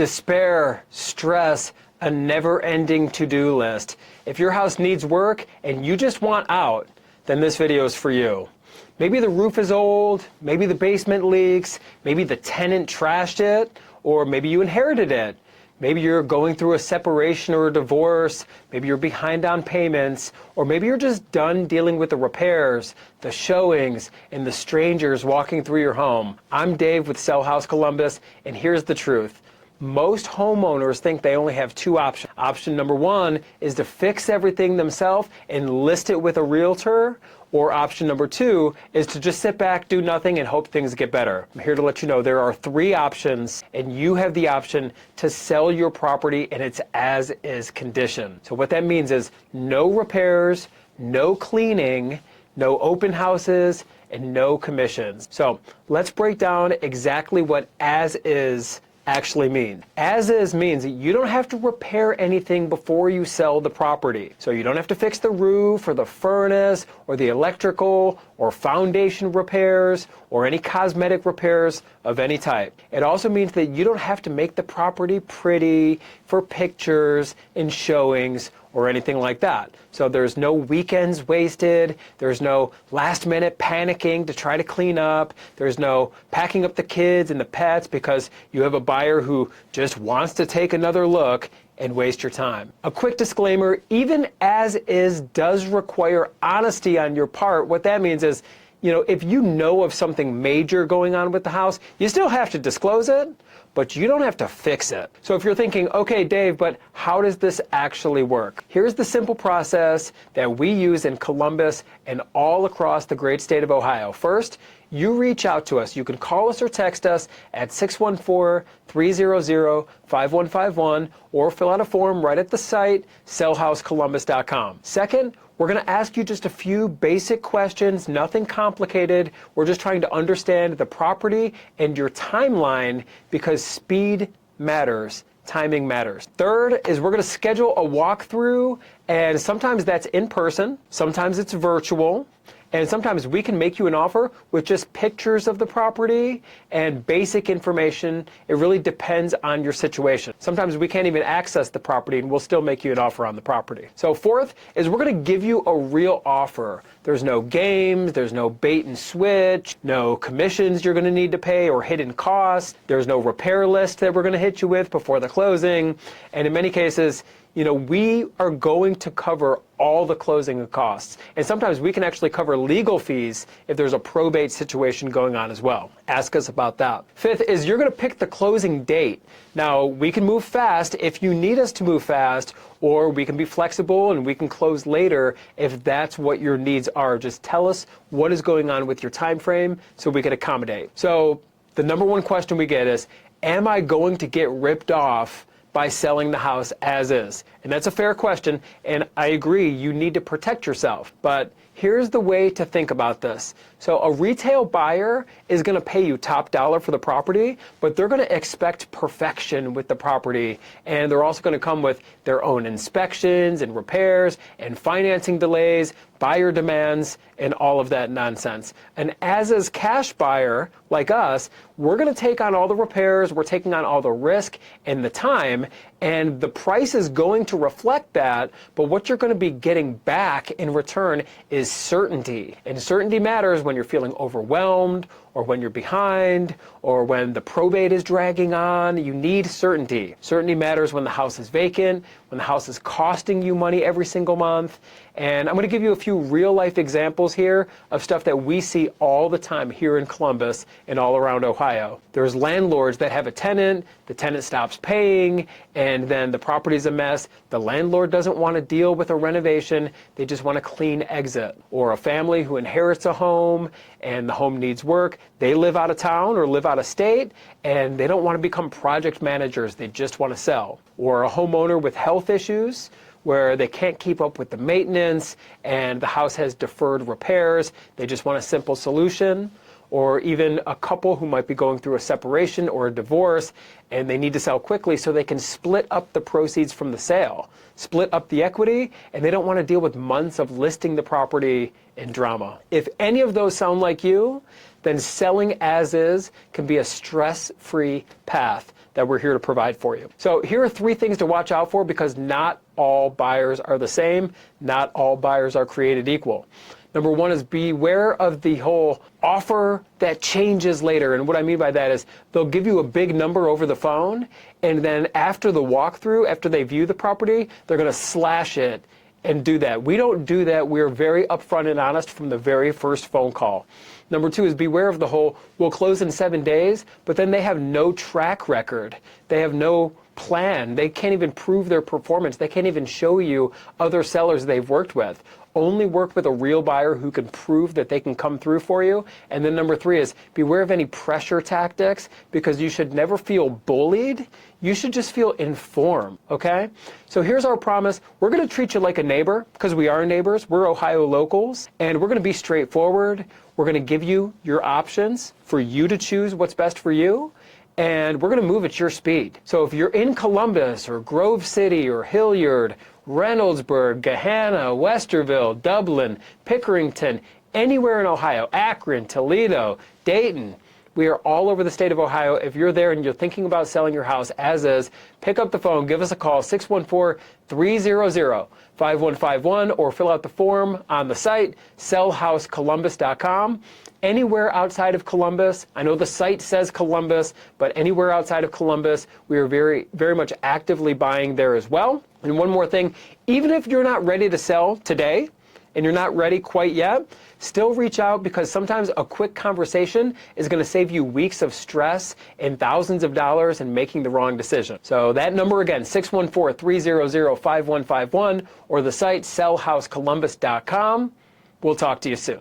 despair, stress, a never-ending to-do list. If your house needs work and you just want out, then this video is for you. Maybe the roof is old, maybe the basement leaks, maybe the tenant trashed it, or maybe you inherited it. Maybe you're going through a separation or a divorce, maybe you're behind on payments, or maybe you're just done dealing with the repairs, the showings, and the strangers walking through your home. I'm Dave with Sell House Columbus, and here's the truth. Most homeowners think they only have two options. Option number one is to fix everything themselves and list it with a realtor, or option number two is to just sit back, do nothing, and hope things get better. I'm here to let you know there are three options, and you have the option to sell your property in its as-is condition. So what that means is no repairs, no cleaning, no open houses, and no commissions. So let's break down exactly what as-is actually mean. As is means that you don't have to repair anything before you sell the property. So you don't have to fix the roof or the furnace or the electrical or foundation repairs or any cosmetic repairs of any type. It also means that you don't have to make the property pretty for pictures and showings or anything like that. So there's no weekends wasted, there's no last minute panicking to try to clean up, there's no packing up the kids and the pets because you have a buyer who just wants to take another look and waste your time. A quick disclaimer, even as is does require honesty on your part. What that means is, if you know of something major going on with the house, you still have to disclose it, but you don't have to fix it. So if you're thinking, okay, Dave, but how does this actually work? Here's the simple process that we use in Columbus and all across the great state of Ohio. First, you reach out to us. You can call us or text us at 614-300-5151 or fill out a form right at the site, sellhousecolumbus.com. Second, we're going to ask you just a few basic questions, nothing complicated. We're just trying to understand the property and your timeline because speed matters. Timing matters. Third is we're going to schedule a walkthrough, and sometimes that's in person, sometimes it's virtual, and sometimes we can make you an offer with just pictures of the property and basic information. It really depends on your situation. Sometimes we can't even access the property and we'll still make you an offer on the property. So fourth is we're going to give you a real offer. There's no games, there's no bait and switch, no commissions you're going to need to pay or hidden costs. There's no repair list that we're going to hit you with before the closing. And in many cases, we are going to cover all the closing costs. And sometimes we can actually cover legal fees if there's a probate situation going on as well. Ask us about that. Fifth is you're going to pick the closing date. Now, we can move fast if you need us to move fast, or we can be flexible and we can close later if that's what your needs are. Just tell us what is going on with your time frame so we can accommodate. So the number one question we get is, am I going to get ripped off by selling the house as is? And that's a fair question, and I agree, you need to protect yourself. But here's the way to think about this. So a retail buyer is going to pay you top dollar for the property, but they're going to expect perfection with the property, and they're also going to come with their own inspections and repairs and financing delays, buyer demands, and all of that nonsense. An as-is cash buyer like us, we're going to take on all the repairs, we're taking on all the risk and the time, and the price is going to reflect that, but what you're going to be getting back in return is certainty. And certainty matters when you're feeling overwhelmed, or when you're behind, or when the probate is dragging on. You need certainty. Certainty matters when the house is vacant, when the house is costing you money every single month. And I'm going to give you a few real-life examples here of stuff that we see all the time here in Columbus and all around Ohio. There's landlords that have a tenant, the tenant stops paying, and then the property's a mess. The landlord doesn't want to deal with a renovation, they just want a clean exit. Or a family who inherits a home and the home needs work. They live out of town or live out of state and they don't want to become project managers, they just want to sell. Or a homeowner with health issues where they can't keep up with the maintenance and the house has deferred repairs, they just want a simple solution. or even a couple who might be going through a separation or a divorce, and they need to sell quickly so they can split up the proceeds from the sale, split up the equity, and they don't want to deal with months of listing the property in drama. If any of those sound like you, then selling as is can be a stress-free path that we're here to provide for you. So here are 3 things to watch out for, because not all buyers are the same. Not all buyers are created equal. Number 1 is beware of the whole offer that changes later. And what I mean by that is they'll give you a big number over the phone, and then after the walkthrough, after they view the property, they're going to slash it and do that. We don't do that. We're very upfront and honest from the very first phone call. Number 2 is beware of the whole, we'll close in 7 days, but then they have no track record. They have no plan. They can't even prove their performance. They can't even show you other sellers they've worked with. Only work with a real buyer who can prove that they can come through for you. And then number 3 is beware of any pressure tactics, because you should never feel bullied. You should just feel informed, okay? So here's our promise. We're going to treat you like a neighbor, because we are neighbors. We're Ohio locals, and we're going to be straightforward. We're going to give you your options for you to choose what's best for you. And we're going to move at your speed. So if you're in Columbus or Grove City or Hilliard, Reynoldsburg, Gahanna, Westerville, Dublin, Pickerington, anywhere in Ohio, Akron, Toledo, Dayton, we are all over the state of Ohio. If you're there and you're thinking about selling your house as is, pick up the phone, give us a call, 614-300-5151, or fill out the form on the site, sellhousecolumbus.com. Anywhere outside of Columbus, I know the site says Columbus, but anywhere outside of Columbus, we are very, very much actively buying there as well. And one more thing, even if you're not ready to sell today, and you're not ready quite yet, still reach out, because sometimes a quick conversation is going to save you weeks of stress and thousands of dollars in making the wrong decision. So that number again, 614-300-5151, or the site sellhousecolumbus.com. We'll talk to you soon.